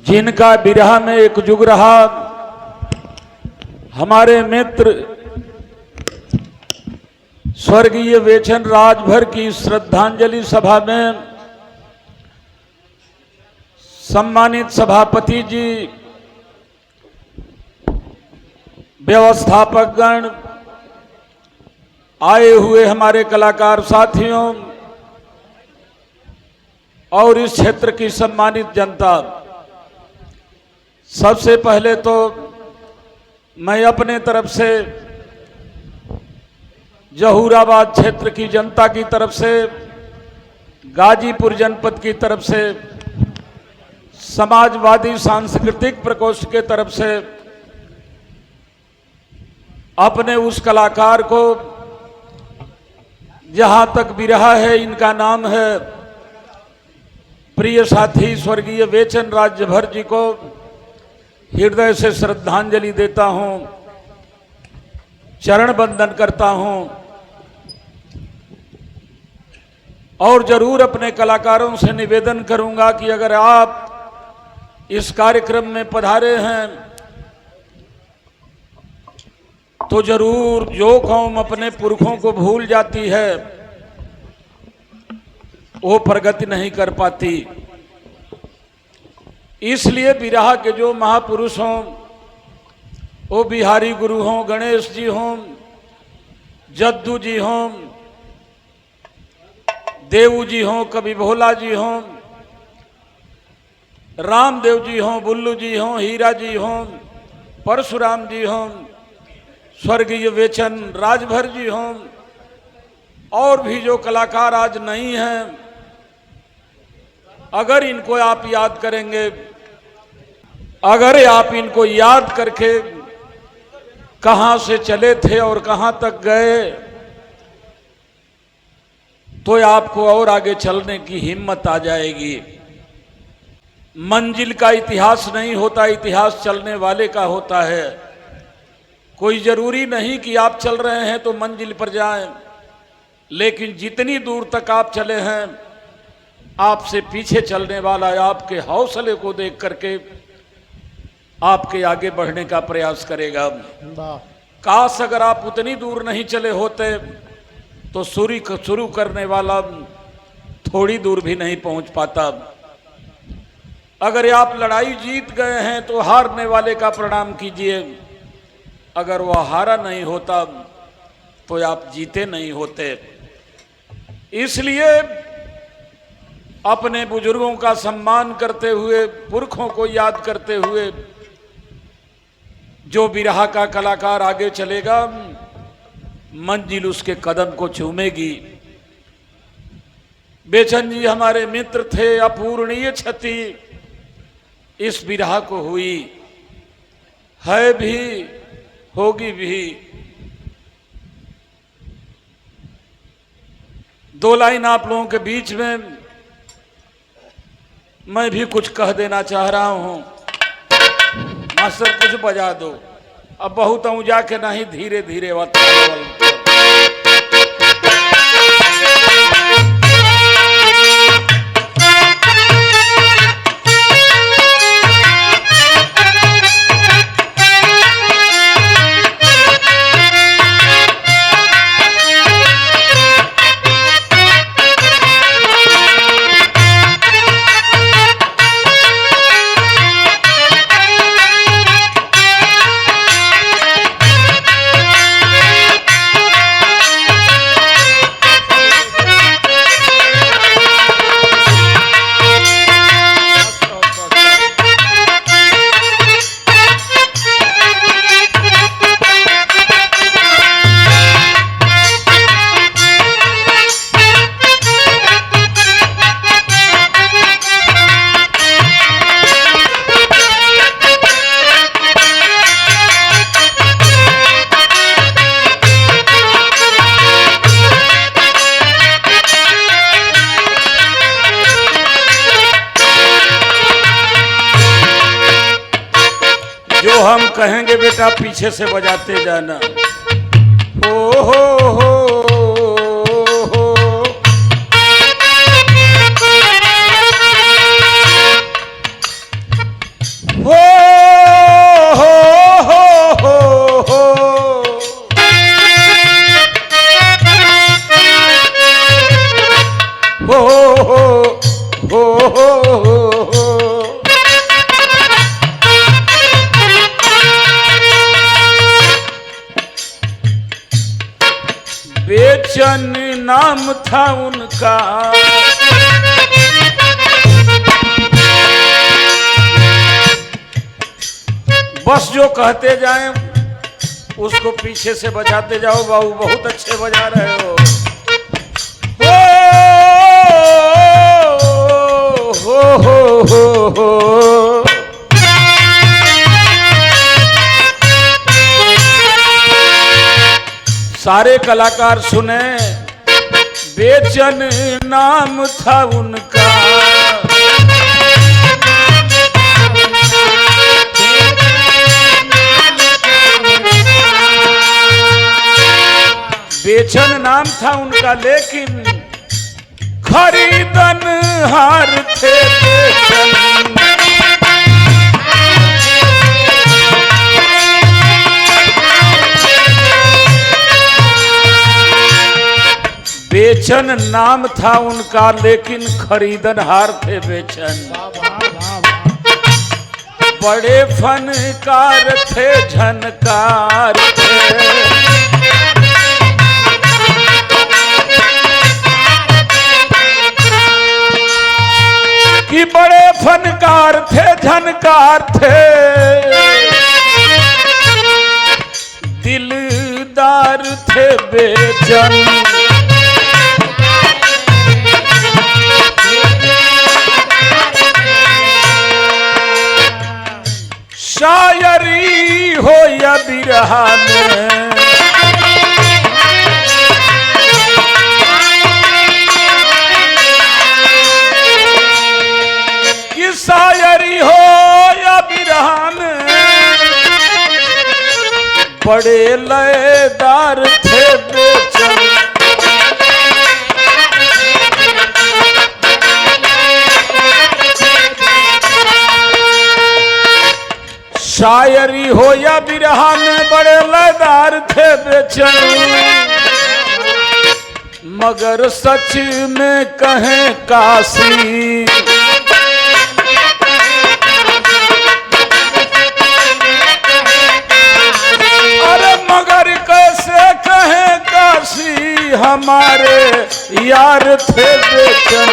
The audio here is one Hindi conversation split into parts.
जिनका विरह में एक जुग रहा, हमारे मित्र स्वर्गीय वेचन राजभर की श्रद्धांजलि सभा में सम्मानित सभापति जी, व्यवस्थापकगण, आए हुए हमारे कलाकार साथियों और इस क्षेत्र की सम्मानित जनता, सबसे पहले तो मैं अपने तरफ से जहूराबाद क्षेत्र की जनता की तरफ से, गाजीपुर जनपद की तरफ से, समाजवादी सांस्कृतिक प्रकोष्ठ के तरफ से अपने उस कलाकार को, जहां तक विरह है इनका नाम है, प्रिय साथी स्वर्गीय वेचन राजभर जी को हृदय से श्रद्धांजलि देता हूं, चरण वंदन करता हूं और जरूर अपने कलाकारों से निवेदन करूंगा कि अगर आप इस कार्यक्रम में पधारे हैं तो जरूर, जो कौम अपने पुरखों को भूल जाती है वो प्रगति नहीं कर पाती। इसलिए विरह के जो महापुरुष हों, वो बिहारी गुरु हों, गणेश जी हों, जद्दू जी हों, देवू जी हों, कवि भोला जी हों, रामदेव जी हों, बुल्लू जी हों, हीरा जी हों, परशुराम जी हों, स्वर्गीय वेचन राजभर जी हों, और भी जो कलाकार आज नहीं हैं, अगर इनको आप याद करेंगे, अगर आप इनको याद करके कहां से चले थे और कहां तक गए, तो आपको और आगे चलने की हिम्मत आ जाएगी। मंजिल का इतिहास नहीं होता, इतिहास चलने वाले का होता है। कोई जरूरी नहीं कि आप चल रहे हैं तो मंजिल पर जाएं, लेकिन जितनी दूर तक आप चले हैं, आपसे पीछे चलने वाला आपके हौसले को देख करके आपके आगे बढ़ने का प्रयास करेगा। काश अगर आप उतनी दूर नहीं चले होते तो शुरू करने वाला थोड़ी दूर भी नहीं पहुंच पाता। अगर आप लड़ाई जीत गए हैं तो हारने वाले का प्रणाम कीजिए, अगर वह हारा नहीं होता तो आप जीते नहीं होते। इसलिए अपने बुजुर्गों का सम्मान करते हुए, पुरखों को याद करते हुए जो बिरहा का कलाकार आगे चलेगा, मंजिल उसके कदम को चूमेगी। बेचन जी हमारे मित्र थे, अपूरणीय क्षति इस बिरहा को हुई है भी, होगी भी। दो लाइन आप लोगों के बीच में मैं भी कुछ कह देना चाह रहा हूं। मास्टर कुछ बजा दो, अब बहुत ऊंचा के नहीं, धीरे धीरे हम कहेंगे बेटा पीछे से बजाते जाना। हो हो नाम था उनका। बस जो कहते जाएं उसको पीछे से बजाते जाओ। बाबू बहुत अच्छे बजा रहे हो। हो। सारे कलाकार सुने, बेचन नाम था उनका। बेचन नाम था उनका, लेकिन खरीदन हार थे बेचन। बेचन नाम था उनका, लेकिन खरीदन हार थे बेचन। बड़े फनकार थे, झनकार थे। कि बड़े फनकार थे, झनकार थे, दिलदार थे बेचन। शायरी हो या बिरहा में, शायरी हो या बिरहा में, बड़े लयदार थे बेचन। शायरी हो या बिरहा में बड़े लयदार थे बेचन। मगर सच में कहें काशी, मगर कैसे कहें काशी हमारे यार थे बेचन।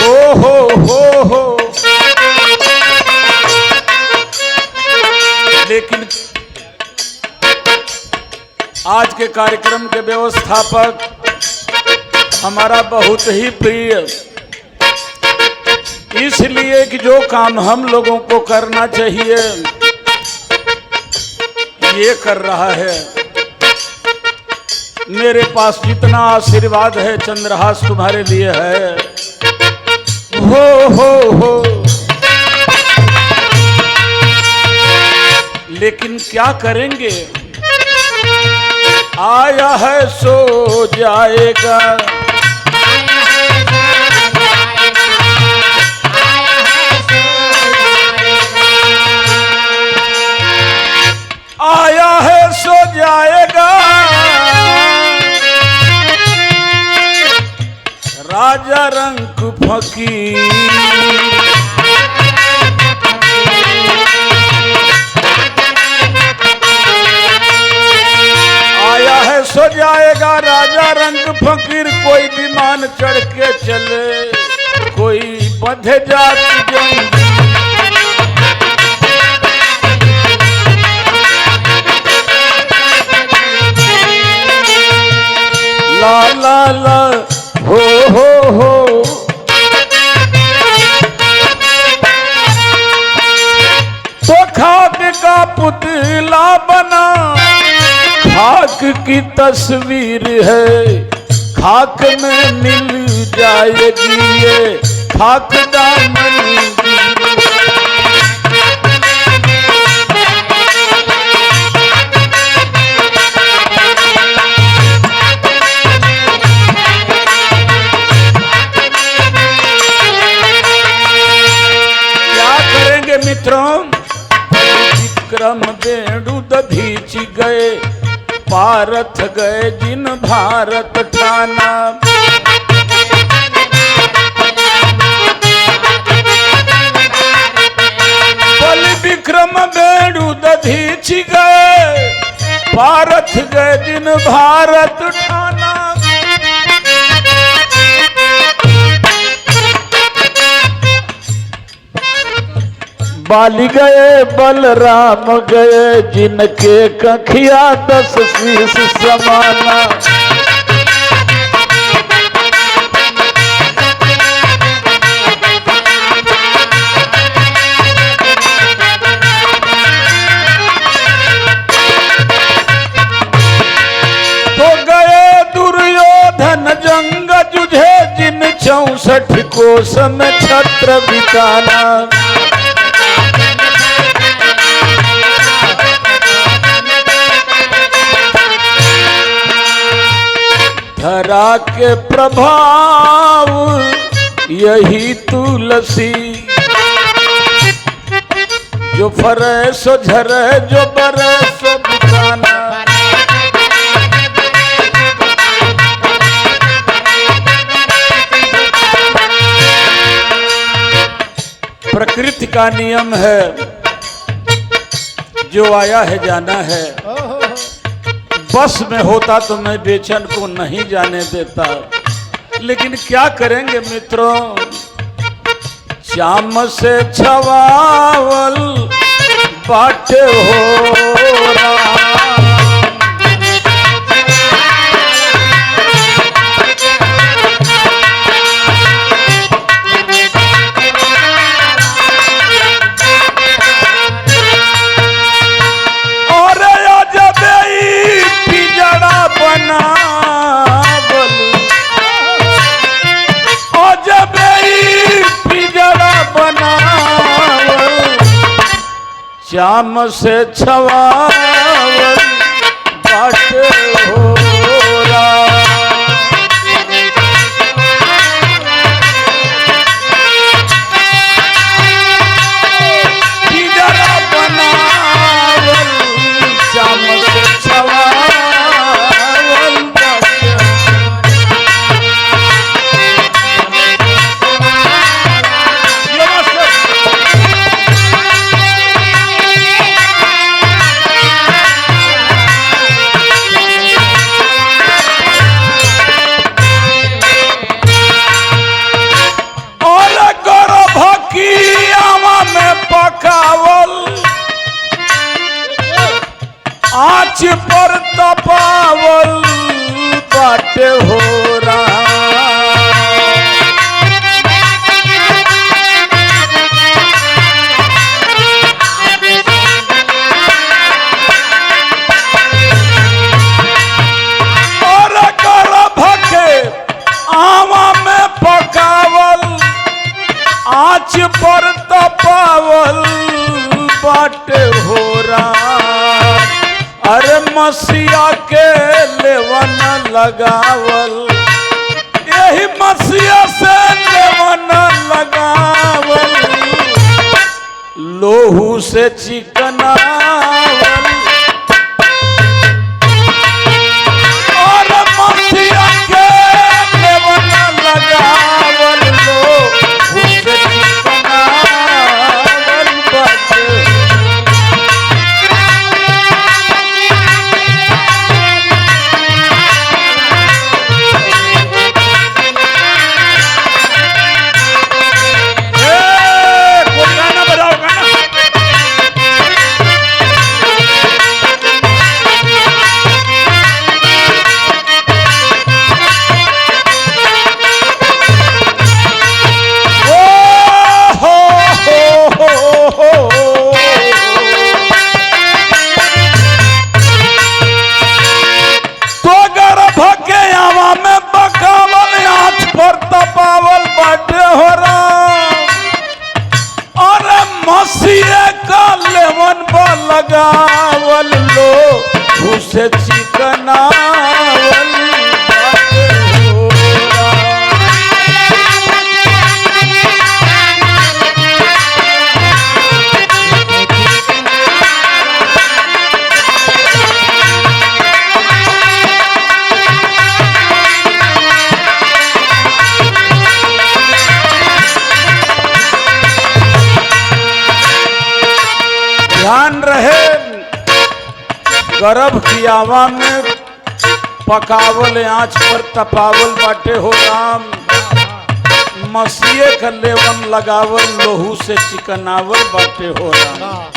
हो। लेकिन आज के कार्यक्रम के व्यवस्थापक हमारा बहुत ही प्रिय, इसलिए कि जो काम हम लोगों को करना चाहिए ये कर रहा है। मेरे पास जितना आशीर्वाद है चंद्रहास तुम्हारे लिए है। हो। लेकिन क्या करेंगे, आया है सो जाएगा। आया है सो जाएगा, राजा रंग फकीर। आया है सो जाएगा राजा रंग फकीर। कोई विमान चढ़ के चले, कोई बंधे जात जंग। ला ला ला हो। तो खाक का पुतला बना, खाक की तस्वीर है, खाक में मिल जाएगी ये खाक दामन। मित्रों, विक्रम बेणु दधीच गए, पारथ गए जिन भारत ठाना। विक्रम बेणु दधीच गए, पारथ गए जिन भारत ठाना। बाली गए बलराम गए, जिनके कखिया 10 शीश समाना। तो गए दुर्योधन जंग जुझे, जिन 64 कोस में छत्र बिताना। धरा के प्रभाव यही तुलसी, जो फरे सो झरे, जो बरे सो बिताना। प्रकृति का नियम है, जो आया है जाना है। बस में होता तो मैं बेचैन को नहीं जाने देता, लेकिन क्या करेंगे मित्रों, चाम से छवावल बाटे हो रहा। श्याम से छवावल बाटे हो रहा। पिंजरा बनावल श्याम से छवावल बाटे। आँच पर तपावल बाटे हो रहा। और गर्भ के आवा में पकावल, आँच पर तपावल बाटे हो रहा। अरे मसीहा के लेवन लगावल, यही मसीहा से लेवन लगावल, लोहू से चिकनावल। और मसीहा के लेवन लगावल, लोहू से चिकनावल बाटे। गर्भ की आवा में पकावल आंच पर तपावल बाटे हो राम। मसीहे का लेवन लगावल लोहू से चिकनावल बाटे हो राम।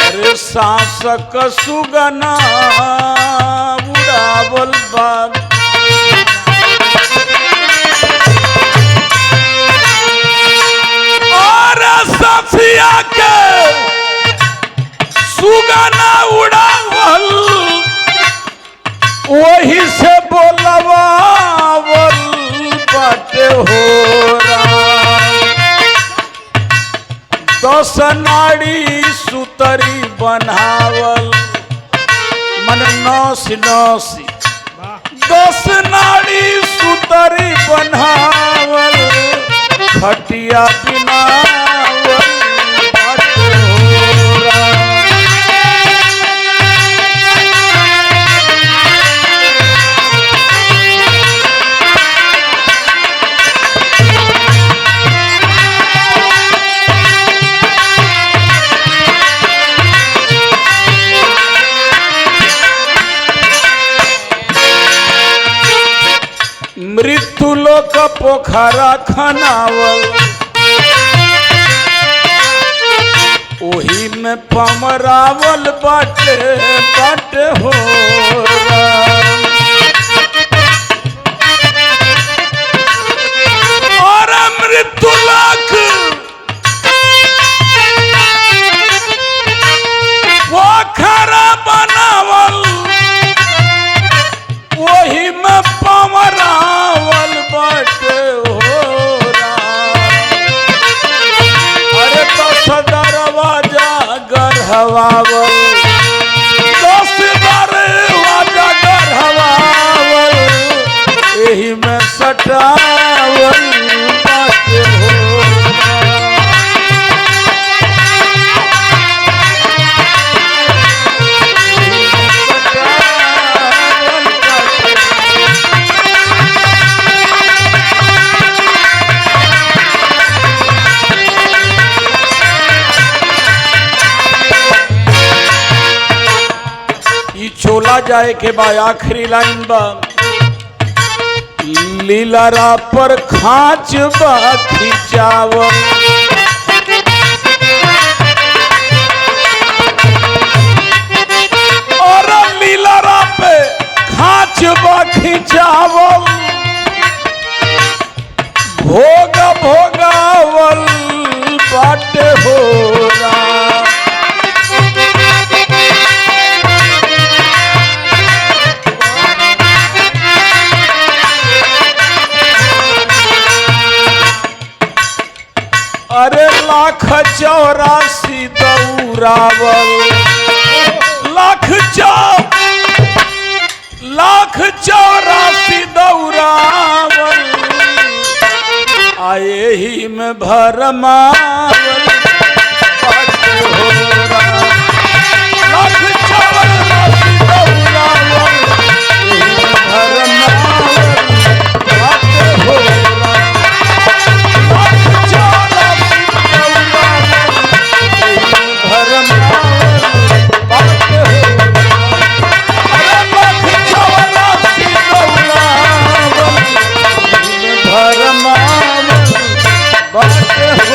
अरे सांस का सुगना उड़ावल बाग और सफिया के सुगना उड़ावल वही से बोलवावल बाटे हो राम। 10 नाड़ी सुतरी बनावल मन नौसी 10 नाड़ी सुतरी बनावल खटिया बिनावल बाटे हो राम। मृत्यु लोक पोखरा खनावल ओही में पमरावल बाटे बाटे हो राम। और मृत्यु लोक पोखरा बनावल वही में पमरावल बाटे हो राम। अरे 10 दरवाजा गढ़वावल 10 दरवाजा गढ़वावल यही में सटावल बाटे हो राम। चोला जाए के बाद आखिरी लाइन बा लीलारा पर खांच बा खिंचावल और लीलारा पे खांच बा खिंचावल भोग भोगावल बाटे हो राम। अरे 1,84 दौरावल 1,84 दौरावल आए ही में भरमावल बाटे हो राम। 1,84 दौरावल भरमावल बाटे हो राम। भरमावल बाटे हो